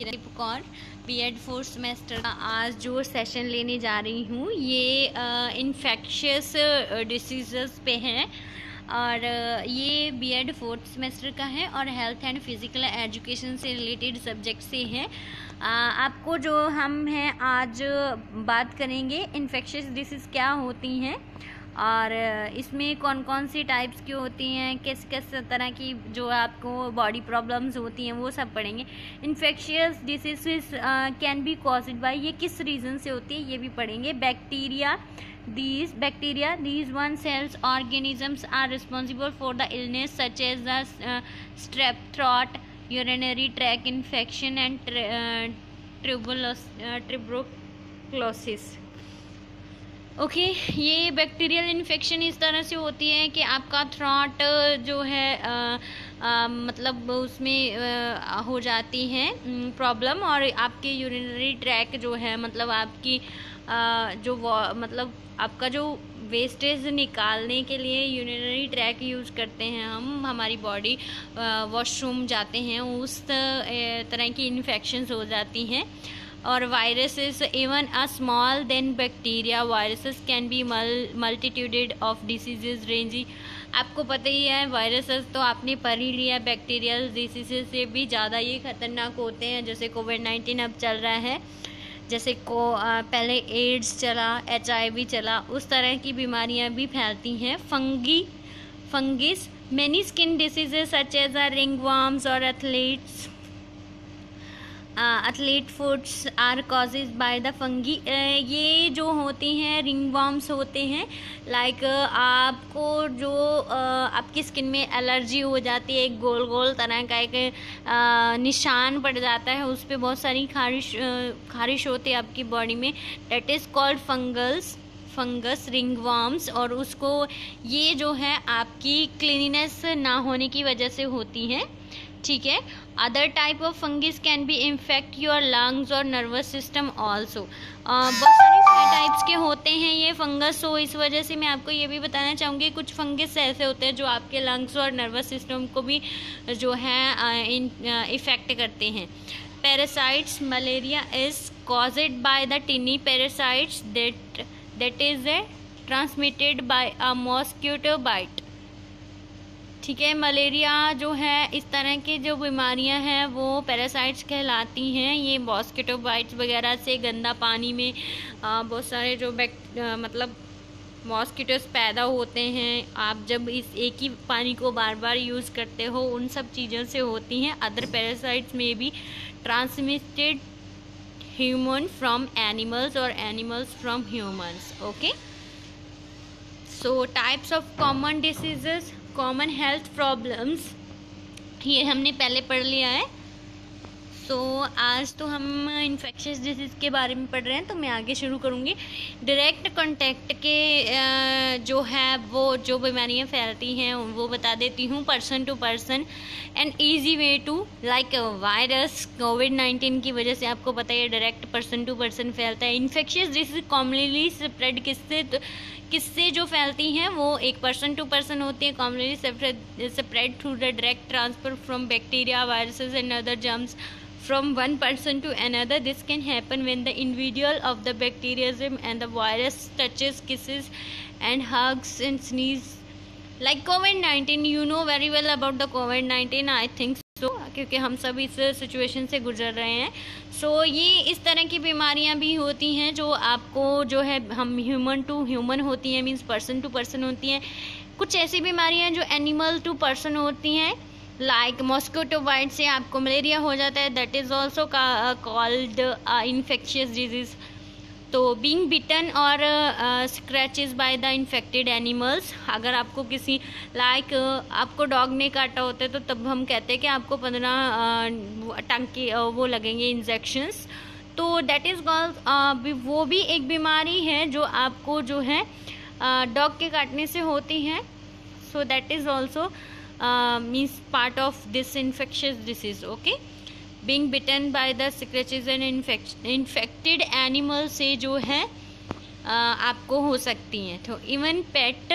Kaur BEd fourth semester का आज जो सेशन लेने जा रही हूँ ये इन्फेक्शियस डिसीज़ पे है और ये बीएड फोर्थ सेमेस्टर का है और हेल्थ एंड फिज़िकल एजुकेशन से रिलेटेड सब्जेक्ट से है। आपको जो हम हैं आज बात करेंगे इन्फेक्शियस डिसीज़ क्या होती हैं और इसमें कौन कौन सी टाइप्स की होती हैं, किस किस तरह की जो आपको बॉडी प्रॉब्लम्स होती हैं वो सब पढ़ेंगे। Infectious disease can be caused by, ये किस रीज़न से होती है ये भी पढ़ेंगे। Bacteria, these one cells organisms are responsible for the illness such as the strep throat, urinary tract infection and tuberculosis। Okay ये बैक्टीरियल इन्फेक्शन इस तरह से होती है कि आपका थ्रॉट जो है मतलब उसमें हो जाती है प्रॉब्लम और आपके यूरिनरी ट्रैक जो है मतलब आपकी जो मतलब आपका जो वेस्टेज निकालने के लिए यूरिनरी ट्रैक यूज़ करते हैं हम, हमारी बॉडी वॉशरूम जाते हैं, उस तरह की इन्फेक्शंस हो जाती हैं। और viruses even a small than bacteria viruses can be multituded of diseases ranging. आपको पता ही है वायरसेस तो आपने पढ़ ही लिया, बैक्टीरियल डिसीजेज से भी ज़्यादा ये खतरनाक होते हैं। जैसे कोविड-19 अब चल रहा है, जैसे पहले एड्स चला, HIV चला, उस तरह की बीमारियां भी फैलती हैं। Fungus many skin diseases such as ringworms और athlete foods are causes by the fungi. ये जो होती हैं रिंगवर्म्स होते हैं, लाइक आपको जो आपकी स्किन में एलर्जी हो जाती है, एक गोल गोल तरह का एक निशान पड़ जाता है, उस पर बहुत सारी खारिश होती है आपकी बॉडी में, डेट इज़ कॉल्ड फंगस रिंगवर्म्स। और उसको ये जो है आपकी क्लीनिनेस ना होने की वजह से होती है, ठीक है। Other type of fungus can be infect your lungs और नर्वस सिस्टम ऑल्सो। बहुत सारी टाइप्स के होते हैं ये फंगस, तो इस वजह से मैं आपको ये भी बताना चाहूँगी कुछ फंगस ऐसे होते हैं जो आपके लंग्स और नर्वस सिस्टम को भी जो है इफ़ेक्ट करते हैं। Parasites, malaria is caused by the tiny parasites that is transmitted by a mosquito bite, ठीक है। मलेरिया जो है इस तरह की जो बीमारियां हैं वो पैरासाइट्स कहलाती हैं। ये मॉस्किटो बाइट्स वगैरह से, गंदा पानी में बहुत सारे जो मतलब मॉस्किटोस पैदा होते हैं, आप जब इस एक ही पानी को बार बार यूज़ करते हो, उन सब चीज़ों से होती हैं। अदर पैरासाइट्स में भी ट्रांसमिटेड ह्यूमन फ्रॉम एनिमल्स और animals from humans. Okay, so types of common diseases, common health problems, ये हमने पहले पढ़ लिया है। सो आज तो हम इन्फेक्शियस डिसीज़ के बारे में पढ़ रहे हैं, तो मैं आगे शुरू करूँगी। डायरेक्ट कांटेक्ट के जो है वो जो बीमारियाँ फैलती हैं वो बता देती हूँ। Person to person and easy way to, like virus कोविड-19 की वजह से आपको पता है डायरेक्ट पर्सन टू पर्सन फैलता है। इन्फेक्शियस डिसीज कॉमनली स्प्रेड किससे जो फैलती हैं वो एक पर्सन टू पर्सन होती है, commonly spread through the direct transfer from bacteria, viruses and other germs from one person to another. This can happen when the individual of the bacterium and the virus touches, kisses and hugs and sneeze. Like COVID-19, you know very well about the COVID-19, I think so, क्योंकि हम सब इस situation से गुजर रहे हैं। सो ये इस तरह की बीमारियां भी होती हैं जो आपको जो है हम ह्यूमन टू ह्यूमन होती हैं, मीन्स पर्सन टू पर्सन होती हैं। कुछ ऐसी बीमारियां जो एनिमल टू पर्सन होती हैं, लाइक मॉस्किटो बाइट से आपको मलेरिया हो जाता है, that is also called infectious disease. तो बीइंग बिटन और scratches by the infected animals, अगर आपको किसी लाइक आपको डॉग ने काटा होता है तो तब हम कहते हैं कि आपको 15 टांके वो लगेंगे इंजेक्शंस, तो दैट इज़ कॉल्ड, वो भी एक बीमारी है जो आपको जो है डॉग के काटने से होती है। So that is also means part of this infectious disease. Okay, being bitten by the scratches and infected animal से जो है आपको हो सकती हैं। तो even pet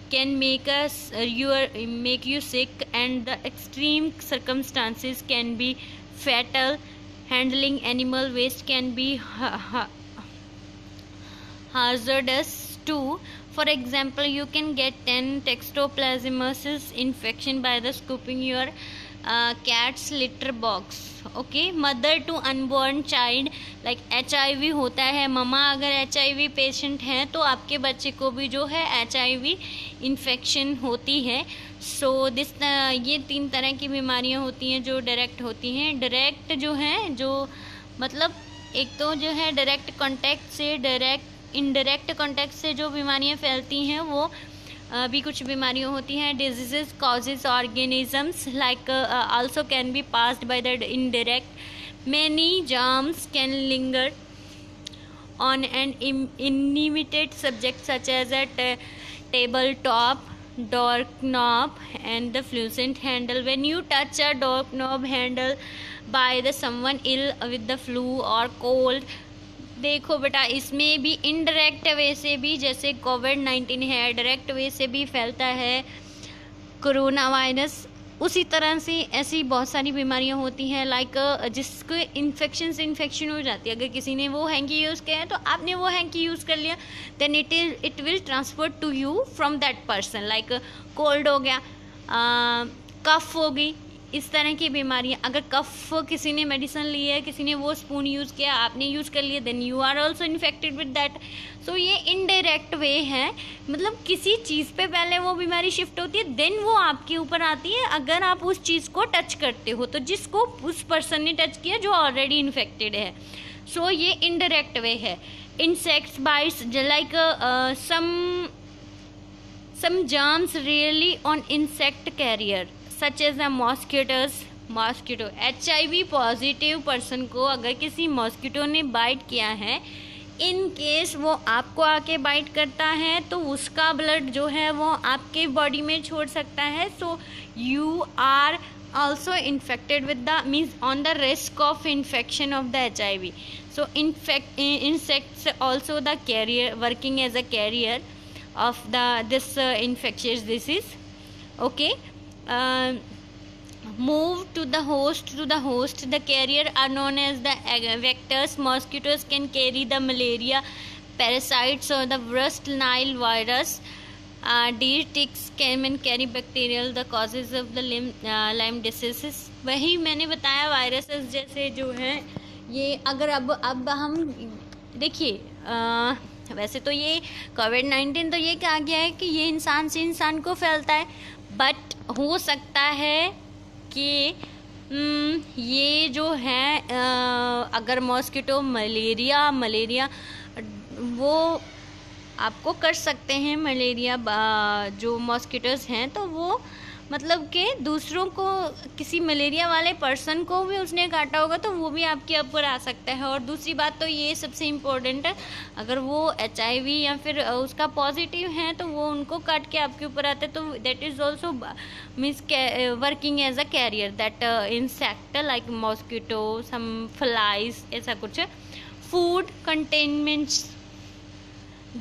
can make you sick and the extreme circumstances can be fatal handling animal waste can be hazardous too. For example, you can get 10 toxoplasmosis infection by the scooping your cat's litter box. Okay, mother to unborn child, like HIV होता है, mama अगर HIV patient हैं तो आपके बच्चे को भी जो है HIV इन्फेक्शन होती है. सो दिस ये 3 तरह की बीमारियां होती हैं जो डायरेक्ट होती हैं. डायरेक्ट जो है, जो मतलब एक तो जो है डायरेक्ट कांटेक्ट से, इनडायरेक्ट कांटेक्ट से जो बीमारियां फैलती हैं वो भी कुछ बीमारियां होती हैं. Diseases causes organisms like also can be passed by the indirect. Many germs can linger on an inanimate subject such as a tabletop, doorknob and the fluorescent handle. When you touch a doorknob handle by the someone ill with the flu or cold, देखो बेटा इसमें भी indirect way से भी, जैसे कोविड-19 है, direct way से भी फैलता है कोरोना वायरस, उसी तरह से ऐसी बहुत सारी बीमारियां होती हैं. लाइक जिसको इन्फेक्शन हो जाती है, अगर किसी ने वो हैंकी यूज़ किया है तो आपने वो हैंकी यूज़ कर लिया, then it will transfer to you from that person. Like cold हो गया, कफ हो गई, इस तरह की बीमारियां. अगर कफ किसी ने मेडिसिन ली है, किसी ने वो स्पून यूज़ किया, आपने यूज़ कर लिया, then you are also infected with that. So ये इनडायरेक्ट वे है, मतलब किसी चीज़ पे पहले वो बीमारी शिफ्ट होती है, देन वो आपके ऊपर आती है अगर आप उस चीज़ को टच करते हो, तो जिसको उस पर्सन ने टच किया जो ऑलरेडी इन्फेक्टेड है. सो ये इनडायरेक्ट वे है. Insects bytes like some germs rarely on insect carrier such as the mosquito. HIV positive person को अगर किसी मॉस्किटो ने बाइट किया है, इन केस वो आपको आके बाइट करता है तो उसका ब्लड जो है वो आपके बॉडी में छोड़ सकता है. So you are also infected with the means on the risk of infection of the HIV. So insects also the carrier, working as a carrier of this infectious disease. Okay, move to the host. The carrier are known as the vectors. Mosquitoes can carry the malaria, parasites or the West Nile virus. Deer ticks can carry bacterial the causes of the Lyme diseases. वही मैंने बताया, viruses जैसे जो है ये. अगर अब हम देखिए, वैसे तो ये कोविड-19 तो ये कहा गया है कि ये इंसान से इंसान को फैलता है, बट हो सकता है कि ये जो है अगर मॉस्किटो मलेरिया वो आपको कर सकते हैं, मलेरिया जो मॉस्किटोज हैं, तो वो मतलब कि दूसरों को, किसी मलेरिया वाले पर्सन को भी उसने काटा होगा तो वो भी आपके ऊपर आ सकता है. और दूसरी बात तो ये सबसे इम्पोर्टेंट है, अगर वो HIV या फिर उसका पॉजिटिव है तो वो उनको काट के आपके ऊपर आता है, तो that is also means working as a carrier that insect like mosquito, some flies, ऐसा कुछ. Food containments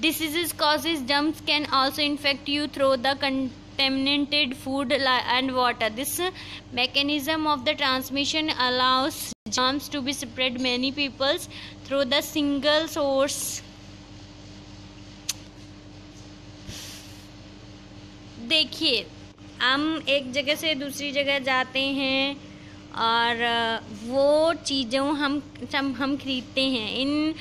diseases causes germs can also infect you through the contaminated food and water. This mechanism of the transmission allows germs to be spread many peoples through the single source. देखिए, हम एक जगह से दूसरी जगह जाते हैं और वो चीज़ों हम खरीदते हैं,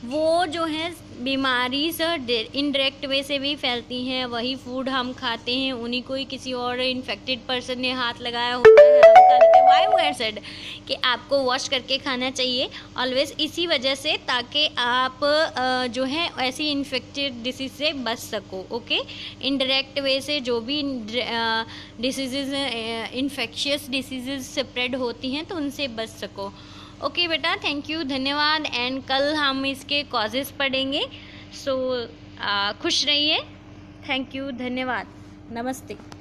वो जो है बीमारी से इनडायरेक्ट वे से भी फैलती हैं. वही फूड हम खाते हैं, उन्हीं को ही किसी और इन्फेक्टेड पर्सन ने हाथ लगाया होता है, हम खा लेते हैं. वाई वी सेड कि आपको वॉश करके खाना चाहिए ऑलवेज, इसी वजह से, ताकि आप जो है ऐसी इन्फेक्टेड डिसीज से बच सको. ओके, इनडायरेक्ट वे से जो भी डिसीजेज, इन्फेक्शियस डिसीजेज स्प्रेड होती हैं तो उनसे बच सको. ओके बेटा, थैंक यू, धन्यवाद. एंड कल हम इसके कॉजेज़ पढ़ेंगे. सो खुश रहिए. थैंक यू, धन्यवाद, नमस्ते.